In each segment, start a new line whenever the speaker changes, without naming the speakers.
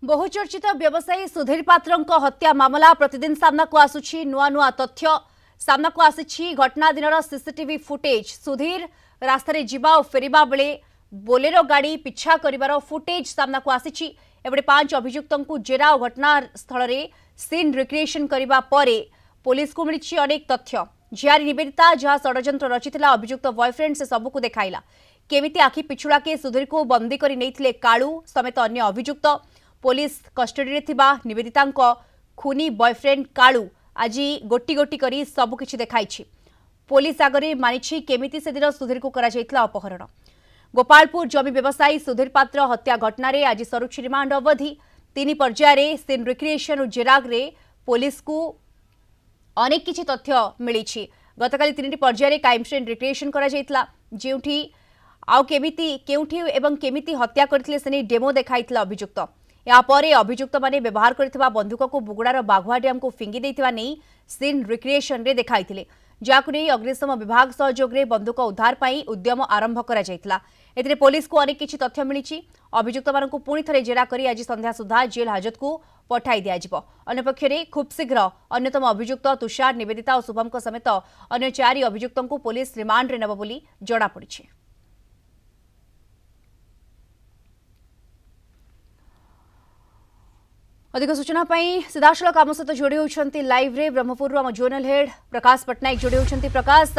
बहुचर्चित व्यवसायी सुधीर पात्र हत्या मामला प्रतिदिन सामना को आसुछि नुआ नुआ तथ्य सामना को आसी घटना दिन सीसीटीवी फुटेज सुधीर रास्तार जीवा और फेरिबा बेले बोलेरो गाड़ी पिछा करिवार फुटेज सामना को आसी एबडे 5 अभियुक्तों जेरा और घटनास्थल में सीन रिक्रिएशन करने पर पुलिस को मिली अनेक तथ्य झियारी निवेदिता जहाँ षड्यंत्र रचिता अभियुक्त बॉयफ्रेंड से सबको देखाइला केमिति आखि पिछुड़ा के सुधीर को बंदी कर नहीं कालू समेत अन्य अभियुक्त पुलिस कस्टडी थिबा निवेदिता खुनी बॉयफ्रेंड कालू आज गोटी गोटी करी सबकिछि देखाइछि पुलिस आगरे मानिछि केमिति से दिन सुधीर को करा जायतिला अपहरण गोपालपुर जमी व्यवसायी सुधीर पात्र हत्या घटना आज सरुछि रिमांड अवधि 3 पर्यायर सीन रिक्रिएशन और जेराग रे पुलिस को अनेक किछि तथ्य मिली गतकाली 3 पर्यायर क्राइम सीन रिक्रिएशन करा जायतिला जेउठी आउ केमिति हत्या करथिले सेनी डेमो देखाइतिला अभियुक्त यापर अभियुक्त माने व्यवहार करथिबा बंदूक को बुगुड़ार बाघुआ डैम को फिंगी देथिबा नै सीन रिक्रिएशन रे देखाइतिले जाकु नै अग्निशम विभाग सहयोग रे बंदूक उद्धार पई उद्यम आरंभ करा जायतिला एथिरे पुलिस को अनेक किछि तथ्य मिली अभियुक्त मानकु पुणी थरे जेरा करी आज संध्या सुधा जेल हाजत को पठाई दिया जिवो अन्यपक्षरे खूब शीघ्र अन्यतम अभियुक्त तुषार निवेदिता और शुभम समेत अन्य 4 अभियुक्तों को पुलिस रिमांड रे नेबो बोली जणा पड़िछि। अधिक सूचना सीधासल आम सहित जोड़ी होती लाइव रे ब्रह्मपुर आम जोनल हेड प्रकाश पट्टनायक जोड़ी होती प्रकाश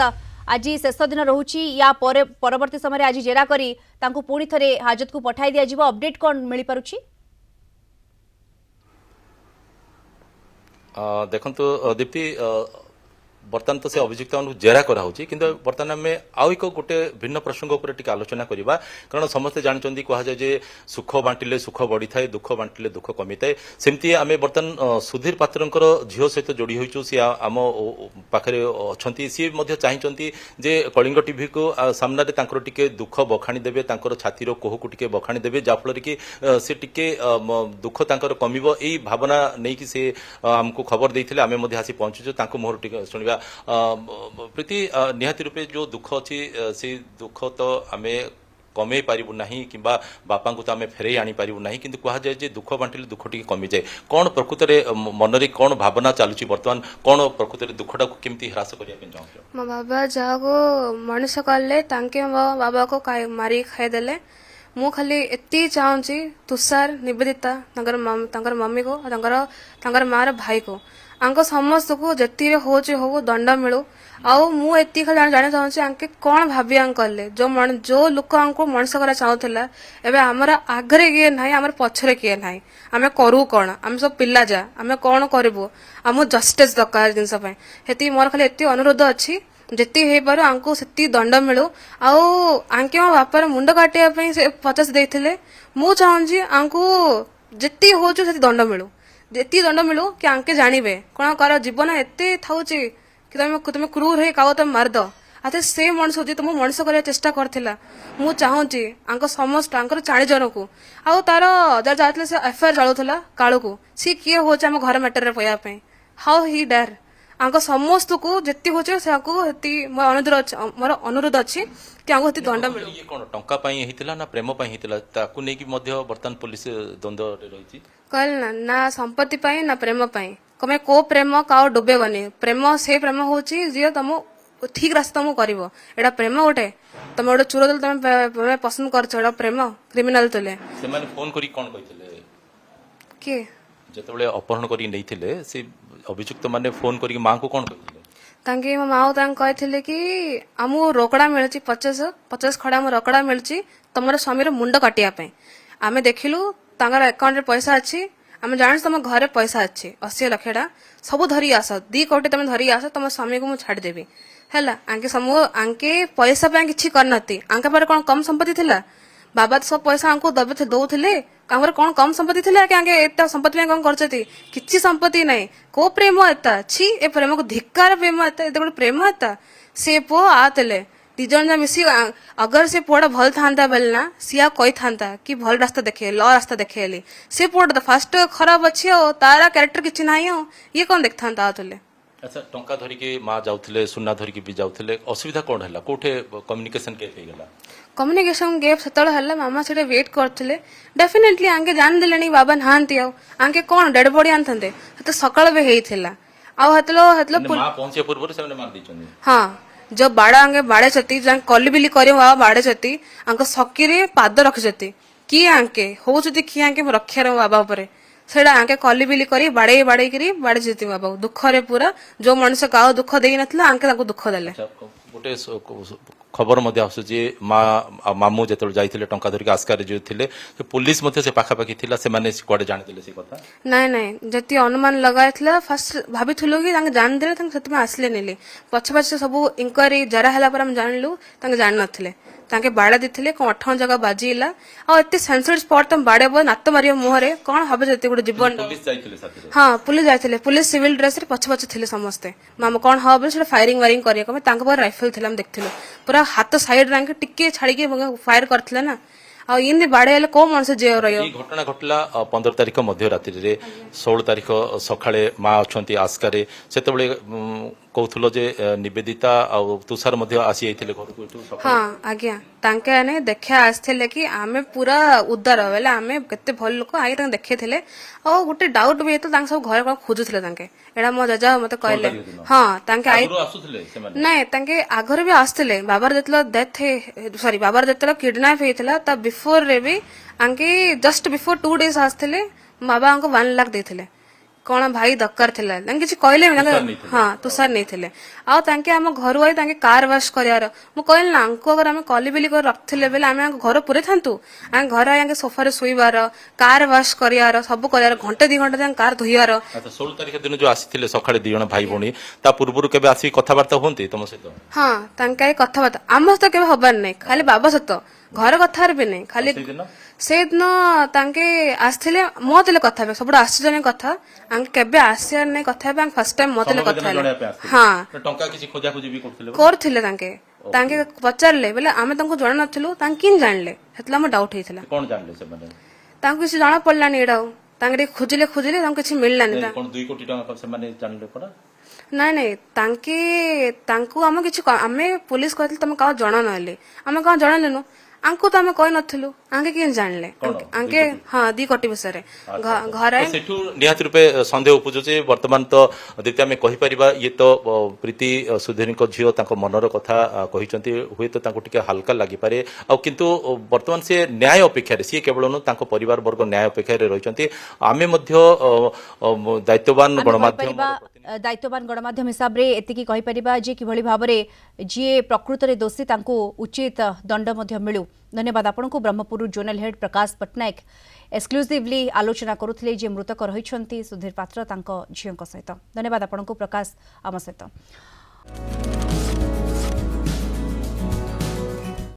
आज शेष दिन रोचे या परवर्ती समय आज जेरा करी पुणी थे हाजत को पठाई दिया अपडेट कौन मिल पारुछि?
देखो दीप्ति बर्तमान तो से अभियुक्त जेरा कराऊँगी कि बर्तमान आम आउ एक गोटे भिन्न प्रसंग उपर टिके आलोचना करवा कारण समस्ते जानते कहुए जे सुख बांटिले सुख बढ़ी थाए दुख बांटिले दुख कमी थाए सेमती आम बर्तमान सुधीर पात्र झील सहित जोड़ी होइछु सी आम पाखे अच्छा सी चाहती जे कलिंग टीवी को सामने टिके दुख बखाणी देवे छातीर कोह को टिके बखाणी देवे जहाँफल कि सी टिके दुख कमिब यही भावना नहीं कि से आमको खबर देते आम आसी पहुंचुଛୁ मुहर टिके शुणा प्रीति निहाती रूपे जो दुख अच्छी से दुख तो आम कमे पारू ना कि बापा को तो आम फेरई आनी पारू ना कि कहुए जे दुख बांटिले दुख टी कमी जाए कौन प्रकृत में मन में कौन भावना चलुची बर्तमान कौन प्रकृत में दुखटा को केमती ह्रास करने चाहूँ?
मो बाबा जहाँ को मनीष कले मो बाबा को मारी खाईदे मु खाली एति चाहूँगी तुषार निवेदिता मम्मी को मार भाई को आंको समस्त को जी हो दंड मिलू आउ मुझे खाली जाना चाहूँगी आंके कौन भाभी कले जो लोक आंको मनीष करा चाहूला एवं आमर आगरे किए ना आम पछरे किए ना आम करू कौन आम सब पिला जा आम कौन करूँ आम जस्टिस दरकार जिनस हेती मोर खाली एति अनुरोध अच्छी जेती हो पार आंको से दंड मिलू आउ आंके मो बापार मुंड काटिया से 50 देते मु चाहूँगी आंको जी हो दंड मिलू जी दंड मिलू कि आंके जानवे कौन कार जीवन एते था कि तुम क्रूर है क्या तुम मारद आते से मनीष जी तुम मनीष कर चेष्टा करथिला मु चाहूँगी आंको समस्त 40 जन को आउ तार जहाँ जाते से एफआईआर चलूला कालू को सी किए हो आम घर मैटर पढ़ाई हाउ ही डेयर आंको समस्त को जी हो मोर अनुरोध अच्छी कि आंको दंड मिलू।
ये कौन टंका पाई हेतिला ना प्रेम पाई हेतिला ताकू नेकी मध्य वर्तमान पुलिस द्वंद्व रे रहिछि
कहल ना संपत्ति पाई ना प्रेम पाई कमे को प्रेम का डुबेबनी प्रेम से प्रेम होची जे तुम ठीक रास्ता तुम करिवो एडा प्रेम गोटे तुम गोटे चोर दल तुम पसंद करछो प्रेम क्रिमिनल तले
से माने फोन करी कोन कहितले
के
जेतबेले अपहरण करी नैथिले से अभियुक्त माने फोन करी मां को कोन कहितले
तांके मो माओ तांक कहथिले कि आमु रोकड़ा मिलची 50 खड़ा आम रोकड़ा मिलची तुमर स्वामी मुंड काटिया पे आमे देखिलु तांकर अकाउंट रे पैसा अच्छी आम जान तुम घर पैसा अच्छी 80 लाख सब धरी आस 2 कोटी तुम धरी आस तुम स्वामी को मुझे छाड़देवी है आंके पैसा किसी करनती आंके पारे कौन कम संपत्ति थिला बाबा तो सब पैसा आंको दौले कौन कम संपत्ति थिला कि आंके एता संपत्ति कौन करछती किछि संपत्ति नहीं को प्रेम एता छी ए प्रेम को धिक्कार प्रेम एता ए गोटे प्रेम एता से पो आतले 2 जन मिसी अगर से पुआटा भल था बेले ना सी कही था कि भल रास्ता देखे ल रास्ता देखेली से पुआटा तो फास्ट खराब अच्छी तारा क्यारेक्टर किसी ना ये कौन देखता आतले
अच्छा टंका धरिकी माँ जाऊले सुना धरिकी भी जाऊले असुविधा कौन है कोठे कम्युनिकेशन के गला
कम्युनिकेशन गैप सेतल हल्ला मामा सेटे वेट करथिले डेफिनेटली आंके जान देलेनी बाबा नहांती आंके कोन डेड बॉडी आनथंते तो सकाळ बे हेइथिला आ हतलो
मां पहुंचे पूर्व से मार दीचंदी
हाँ जो बाड़ा आंगे बाड़े छती जहाँ कली बिली करे बाबा बाड़े छती आंक सकीरे पाद रखिछती किए आंके हो जति किए आंके रक्षा बाबा उपरे सेड़ा आंके कली बिली करी बाड़े बाड़े करी बाड़े जेती बाबा दुख रे पूरा जो मनुष्य काउ दुख देई नथला आंके ताको दुख देले
गोटे खबर मध्य आसुची मामू जेतल जाइथिले टंका धरिक आस्कार जे थिले पुलिस मध्य से पाखा पाखी थिला से माने कोडे जानिथिले से कथा
नाଇଁ ନାଇଁ जति अनुमान लगाइथिला फर्स्ट भाबिथुलो कि तांके जान देले तांके सतमे आसले नेले पछ पछ सब इंक्वायरी जरा हला पर हम जानलु तांके जान नथिले तांके बाड़ा दिथिले कोन 58 जगह बाजीला आ एते सेंसिटिव स्पॉट तम बाड़े बो नात मारियो मुहरे कोन हबे जति गुड जीवन
पुलिस जाइथिले साथी
हाँ पुलिस जाइथिले पुलिस सिविल ड्रेस रे पछ पछ थिले समस्ते मामा कोन हबे से फायरिंग वायरिंग करिया कमे तांके पर राइफल थिला हम देखथिलो पूरा हाथ साइड रंग टिके छाड़ी के फायर करथिले ना आ इन्दी बाड़े हेले को मनसे जे रहियो
ई घटना घटला 15 तारिख मध्य रात्रि रे 16 तारिख सखाळे मा अछंती आस्कारे सेतबळे कहथुलो जे निवेदिता आ तुषार मध्य आसी आइथिले घर को एठु
हाँ आज्ञा तांके आने देखा आसथिले कि आमे पूरा उद्धार बेले आमे केते भल लोक आइ तांके देखेथिले आ गोटे डाउट भी हेतु तांके सब घर को खोजुथिले तांके एडा मो जजा मते कहले हाँ तांके आइ
आसुथिले से माने
नहीं तांके आगर भी आसथिले बाबार देतलो डेथ सॉरी बाबार देतलो किडनैप हेतिला ता बिफोर रे भी आंके जस्ट बिफोर 2 डेज आसथिले बाबा आंको 1 लाख देथिले कौन भाई दरकार थिला तांके किछि कहले हाँ तुषार नहीं थिले आ तांके हम घर आई तांके कार वाश करियार मु कहल ना आंको अगर हम कली बिली कर रखथिले बेले हम घर पुरे थांतु हम घर आके सोफा रे सोइबार कार वाश करियार सब करियार घंटे 2 घंटे कार धोइयार
अच्छा 16 तारिख दिन जो आसीथिले सखाळे 2 जण भाई भणी ता पूर्वरु केबे आसी कथाबार्ता होंती तम सहित
हाँ तांके कथाबार्ता आम सहित केबे हबार नै खाली बाबा सहित घर कथार भी नै खाली से दिन तांके आसथिले मोतेले कथा बे सबड आश्चर्य कथा आंके केबे आसियार नै कथा बे फर्स्ट टाइम मोतेले कथा हाँ
टंका किछि खोजा खोजी भी करथिले
करथिले तांके तांके पचारले बेले आमे तांको जण नथिलु तांके किन जानले हेतला म डाउट हेथिला
कोन जानले से माने
तांको किछि जाना पड़लानी एडाउ तांके खोजिले खोजिले तांको किछि मिललानी ता
कोन 2 कोटी टंका से माने जानले पड़ा
ନାଇଁ ନାଇଁ ତାଙ୍କେ ତାଙ୍କୁ ଆମେ କିଛି ଆମେ पुलिस କହିଥିଲେ ତମେ କାହା ଜଣା ନହେଲେ ଆମେ କାହା ଜଣାଲେନୁ आंको तो आमे कहि नथिलु आंके केन जानले आंके हां 2 कोटी विषय घर
सेठु निहात रूपे संदेह उपजुचे वर्तमान तो दीप्ति आमे कहि परिबा ये तो प्रीति सुधीर को झियो ताको मनर कथा कहिचंती हुए तो ताको टिके हल्का लागि पारे आ किंतु वर्तमान से न्याय अपेक्षा रे सी केवल न ताको परिवार वर्ग न्याय अपेक्षा रे रहिचंती आमे मध्य
दायित्ववान गणमाध्यम हिसाब रे एतिकी कहि परिबा जे किभଳି भाबरे जे प्रकृत रे दोषी तांको उचित दंड मध्य मिलु धन्यवाद आपण को ब्रह्मपुर जोनल हेड प्रकाश पटनायक एक्सक्लूसिवली आलोचना करुथिले जे मृतक रहिछंती सुधीर पात्र तांको झियंक सहित धन्यवाद आपण को प्रकाश आम सहित।